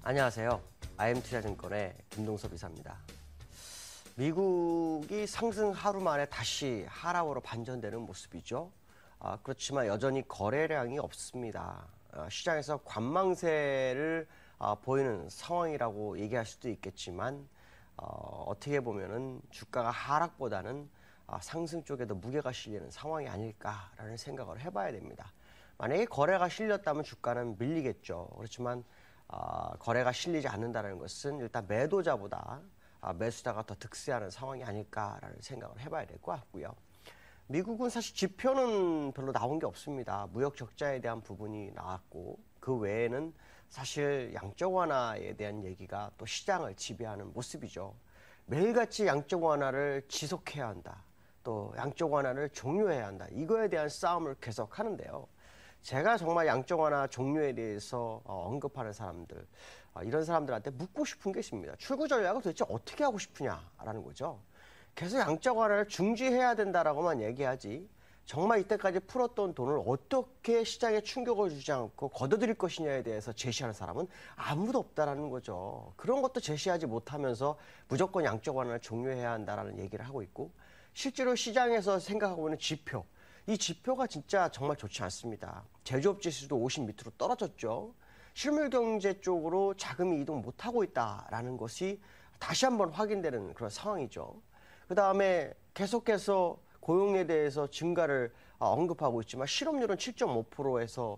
안녕하세요. IM투자증권의 김동섭 이사입니다. 미국이 상승 하루 만에 다시 하락으로 반전되는 모습이죠. 그렇지만 여전히 거래량이 없습니다. 시장에서 관망세를 보이는 상황이라고 얘기할 수도 있겠지만 어떻게 보면은 주가가 하락보다는 상승 쪽에도 무게가 실리는 상황이 아닐까라는 생각을 해봐야 됩니다. 만약에 거래가 실렸다면 주가는 밀리겠죠. 그렇지만 거래가 실리지 않는다는 것은 일단 매도자보다 매수자가 더 득세하는 상황이 아닐까라는 생각을 해봐야 될 것 같고요. 미국은 사실 지표는 별로 나온 게 없습니다. 무역 적자에 대한 부분이 나왔고 그 외에는 사실 양적 완화에 대한 얘기가 또 시장을 지배하는 모습이죠. 매일같이 양적 완화를 지속해야 한다. 또 양적 완화를 종료해야 한다. 이거에 대한 싸움을 계속 하는데요. 제가 정말 양적 완화 종료에 대해서 언급하는 사람들, 이런 사람들한테 묻고 싶은 게 있습니다. 출구 전략을 도대체 어떻게 하고 싶으냐라는 거죠. 계속 양적 완화를 중지해야 된다라고만 얘기하지 정말 이때까지 풀었던 돈을 어떻게 시장에 충격을 주지 않고 걷어들일 것이냐에 대해서 제시하는 사람은 아무도 없다라는 거죠. 그런 것도 제시하지 못하면서 무조건 양적 완화를 종료해야 한다라는 얘기를 하고 있고, 실제로 시장에서 생각하고 있는 지표, 이 지표가 진짜 정말 좋지 않습니다. 제조업 지수도 50 밑으로 떨어졌죠. 실물 경제 쪽으로 자금이 이동 못하고 있다라는 것이 다시 한번 확인되는 그런 상황이죠. 그 다음에 계속해서 고용에 대해서 증가를 언급하고 있지만 실업률은 7.5%에서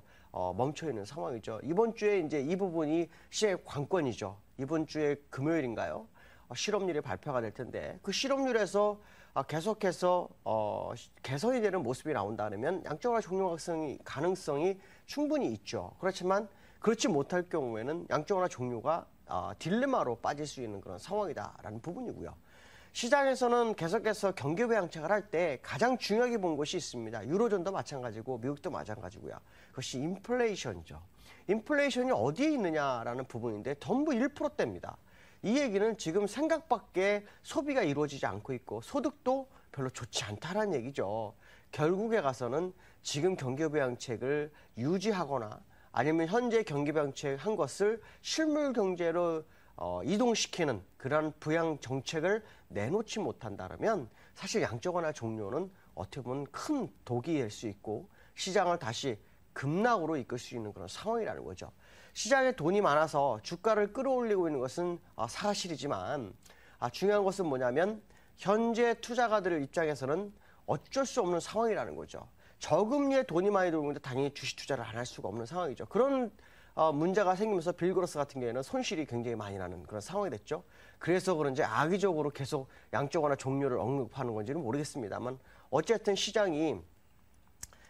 멈춰 있는 상황이죠. 이번 주에 이제 이 부분이 시장의 관건이죠. 이번 주에 금요일인가요? 실업률이 발표가 될 텐데 그 실업률에서 계속해서 개선이 되는 모습이 나온다면 양적 완화 종료 가능성이 충분히 있죠. 그렇지만 그렇지 못할 경우에는 양적 완화 종료가 딜레마로 빠질 수 있는 그런 상황이다라는 부분이고요. 시장에서는 계속해서 경기 부양책을 할 때 가장 중요하게 본 것이 있습니다. 유로존도 마찬가지고 미국도 마찬가지고요. 그것이 인플레이션이죠. 인플레이션이 어디에 있느냐라는 부분인데 전부 1%대입니다. 이 얘기는 지금 생각밖에 소비가 이루어지지 않고 있고 소득도 별로 좋지 않다는 얘기죠. 결국에 가서는 지금 경기부양책을 유지하거나 아니면 현재 경기부양책 한 것을 실물 경제로 이동시키는 그런 부양 정책을 내놓지 못한다면 사실 양적 완화 종료는 어떻게 보면 큰 독이 될 수 있고 시장을 다시 급락으로 이끌 수 있는 그런 상황이라는 거죠. 시장에 돈이 많아서 주가를 끌어올리고 있는 것은 사실이지만 중요한 것은 뭐냐면 현재 투자가들의 입장에서는 어쩔 수 없는 상황이라는 거죠. 저금리에 돈이 많이 들어오는데 당연히 주식 투자를 안 할 수가 없는 상황이죠. 그런 문제가 생기면서 빌그로스 같은 경우에는 손실이 굉장히 많이 나는 그런 상황이 됐죠. 그래서 그런지 악의적으로 계속 양적 완화 종료를 언급하는 건지는 모르겠습니다만 어쨌든 시장이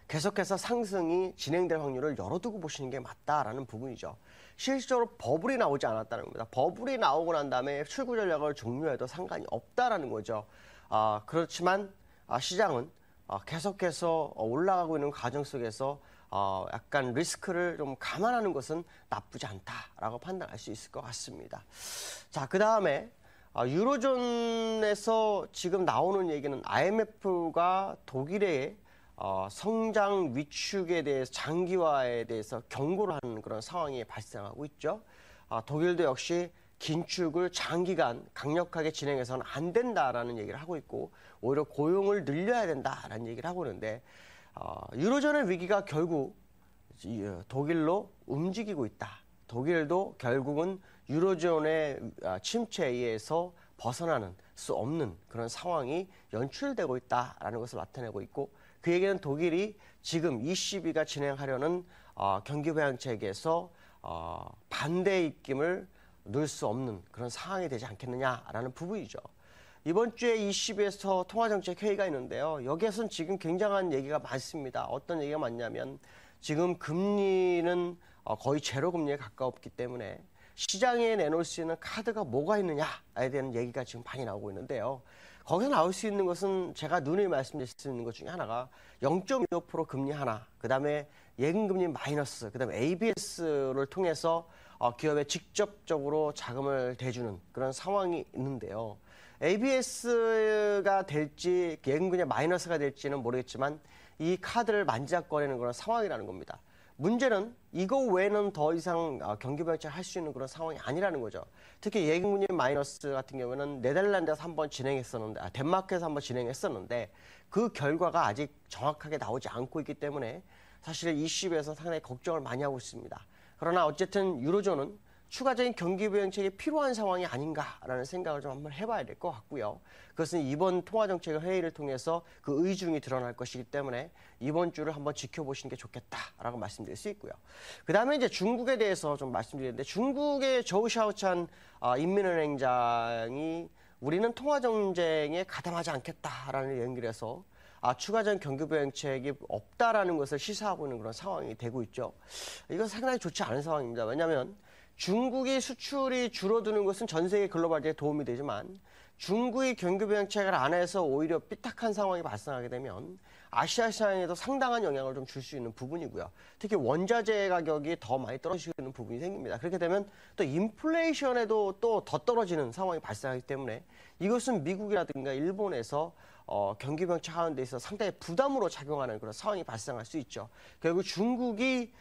계속해서 상승이 진행될 확률을 열어두고 보시는 게 맞다라는 부분이죠. 실질적으로 버블이 나오지 않았다는 겁니다. 버블이 나오고 난 다음에 출구 전략을 종료해도 상관이 없다라는 거죠. 그렇지만 시장은 계속해서 올라가고 있는 과정 속에서 약간 리스크를 좀 감안하는 것은 나쁘지 않다라고 판단할 수 있을 것 같습니다. 자, 그 다음에 유로존에서 지금 나오는 얘기는 IMF가 독일의 성장 위축에 대해서 장기화에 대해서 경고를 하는 그런 상황이 발생하고 있죠. 독일도 역시 긴축을 장기간 강력하게 진행해서는 안 된다라는 얘기를 하고 있고 오히려 고용을 늘려야 된다라는 얘기를 하고 있는데 유로존의 위기가 결국 독일로 움직이고 있다. 독일도 결국은 유로존의 침체에 의해서 벗어나는 수 없는 그런 상황이 연출되고 있다라는 것을 나타내고 있고 그 얘기는 독일이 지금 ECB가 진행하려는 경기부양책에서 반대 입김을 넣을 수 없는 그런 상황이 되지 않겠느냐라는 부분이죠. 이번 주에 ECB에서 통화정책회의가 있는데요. 여기에서는 지금 굉장한 얘기가 많습니다. 어떤 얘기가 많냐면 지금 금리는 거의 제로 금리에 가까웠기 때문에 시장에 내놓을 수 있는 카드가 뭐가 있느냐에 대한 얘기가 지금 많이 나오고 있는데요. 거기서 나올 수 있는 것은 제가 누누이 말씀드릴 수 있는 것 중에 하나가 0.25% 금리 하나, 그 다음에 예금금리 마이너스, 그 다음에 ABS를 통해서 기업에 직접적으로 자금을 대주는 그런 상황이 있는데요. ABS가 될지 예금금리 마이너스가 될지는 모르겠지만 이 카드를 만지작거리는 그런 상황이라는 겁니다. 문제는 이거 외에는 더 이상 경기 부양책을 할 수 있는 그런 상황이 아니라는 거죠. 특히 예금리의 마이너스 같은 경우는 네덜란드에서 한번 진행했었는데, 덴마크에서 한번 진행했었는데 그 결과가 아직 정확하게 나오지 않고 있기 때문에 사실 ECB에서 상당히 걱정을 많이 하고 있습니다. 그러나 어쨌든 유로존은 추가적인 경기 부양책이 필요한 상황이 아닌가라는 생각을 좀 한번 해봐야 될 것 같고요. 그것은 이번 통화정책 회의를 통해서 그 의중이 드러날 것이기 때문에 이번 주를 한번 지켜보시는 게 좋겠다라고 말씀드릴 수 있고요. 그 다음에 이제 중국에 대해서 좀 말씀드리는데, 중국의 저우 샤오찬 인민은행장이 우리는 통화정쟁에 가담하지 않겠다라는 연결해서 추가적인 경기 부양책이 없다라는 것을 시사하고 있는 그런 상황이 되고 있죠. 이건 상당히 좋지 않은 상황입니다. 왜냐하면 중국이 수출이 줄어드는 것은 전 세계 글로벌에 도움이 되지만 중국이 경기 부양책을 안 해서 오히려 삐딱한 상황이 발생하게 되면 아시아 시장에도 상당한 영향을 좀 줄 수 있는 부분이고요. 특히 원자재 가격이 더 많이 떨어지는 부분이 생깁니다. 그렇게 되면 또 인플레이션에도 또 더 떨어지는 상황이 발생하기 때문에 이것은 미국이라든가 일본에서 경기 부양책하는 데 있어서 상당히 부담으로 작용하는 그런 상황이 발생할 수 있죠. 결국 중국이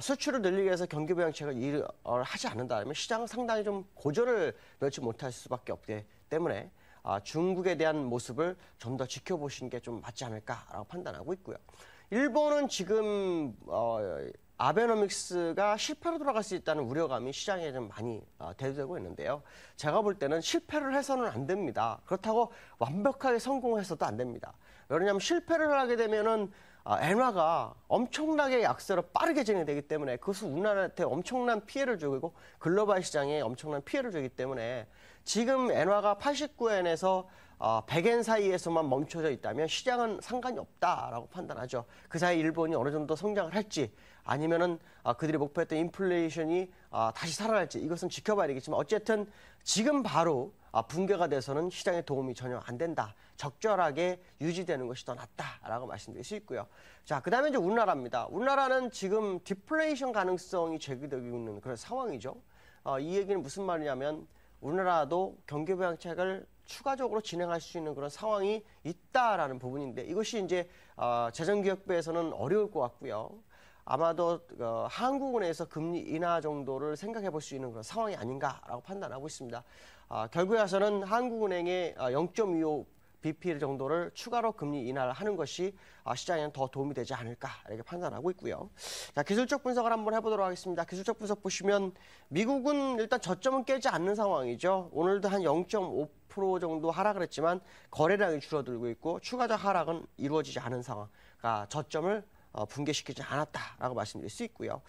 수출을 늘리기 위해서 경기 부양책을 하지 않는다면 시장은 상당히 좀 고전을 면치 못할 수밖에 없기 때문에 중국에 대한 모습을 좀 더 지켜보시는 게 좀 맞지 않을까라고 판단하고 있고요. 일본은 지금 아베노믹스가 실패로 돌아갈 수 있다는 우려감이 시장에 좀 많이 대두되고 있는데요. 제가 볼 때는 실패를 해서는 안 됩니다. 그렇다고 완벽하게 성공해서도 안 됩니다. 왜냐하면 실패를 하게 되면은 엔화가 엄청나게 약세로 빠르게 진행되기 때문에 그것은 우리나라한테 엄청난 피해를 주고 글로벌 시장에 엄청난 피해를 주기 때문에 지금 엔화가 89엔에서 100엔 사이에서만 멈춰져 있다면 시장은 상관이 없다라고 판단하죠. 그 사이 일본이 어느 정도 성장을 할지 아니면은 그들이 목표했던 인플레이션이 다시 살아날지 이것은 지켜봐야 되겠지만 어쨌든 지금 바로 붕괴가 돼서는 시장에 도움이 전혀 안 된다. 적절하게 유지되는 것이 더 낫다라고 말씀드릴 수 있고요. 자, 그 다음에 이제 우리나라입니다. 우리나라는 지금 디플레이션 가능성이 제기되고 있는 그런 상황이죠. 이 얘기는 무슨 말이냐면 우리나라도 경기 부양책을 추가적으로 진행할 수 있는 그런 상황이 있다라는 부분인데 이것이 이제 재정기획부에서는 어려울 것 같고요. 아마도 한국은행에서 금리 인하 정도를 생각해 볼 수 있는 그런 상황이 아닌가라고 판단하고 있습니다. 결국에 와서는 한국은행의 0.25 BP 정도를 추가로 금리 인하를 하는 것이 시장에는 더 도움이 되지 않을까 이렇게 판단하고 있고요. 자, 기술적 분석을 한번 해보도록 하겠습니다. 기술적 분석 보시면 미국은 일단 저점은 깨지 않는 상황이죠. 오늘도 한 0.5% 정도 하락을 했지만 거래량이 줄어들고 있고 추가적 하락은 이루어지지 않은 상황. 저점을 붕괴시키지 않았다라고 말씀드릴 수 있고요.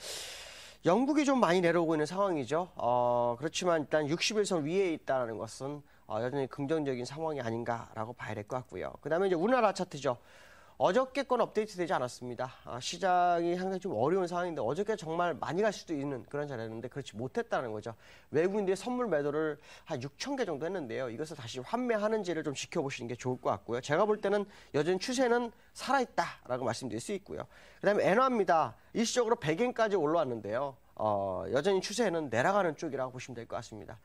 영국이 좀 많이 내려오고 있는 상황이죠. 그렇지만 일단 61선 위에 있다는 것은 여전히 긍정적인 상황이 아닌가라고 봐야 될 것 같고요. 그 다음에 이제 우리나라 차트죠. 어저께 건 업데이트 되지 않았습니다. 시장이 상당히 좀 어려운 상황인데 어저께 정말 많이 갈 수도 있는 그런 자리였는데 그렇지 못했다는 거죠. 외국인들이 선물 매도를 한 6천 개 정도 했는데요. 이것을 다시 환매하는지를 좀 지켜보시는 게 좋을 것 같고요. 제가 볼 때는 여전히 추세는 살아있다라고 말씀드릴 수 있고요. 그 다음에 엔화입니다. 일시적으로 100엔까지 올라왔는데요. 여전히 추세는 내려가는 쪽이라고 보시면 될 것 같습니다.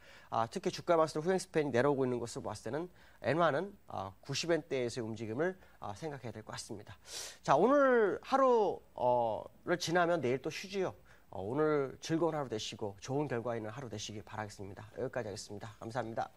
특히 주가 봤을 때 후행 스팬이 내려오고 있는 것을 봤을 때는 엔화는 90엔대에서의 움직임을 생각해야 될 것 같습니다. 자, 오늘 하루를 지나면 내일 또 쉬지요. 오늘 즐거운 하루 되시고 좋은 결과 있는 하루 되시길 바라겠습니다. 여기까지 하겠습니다. 감사합니다.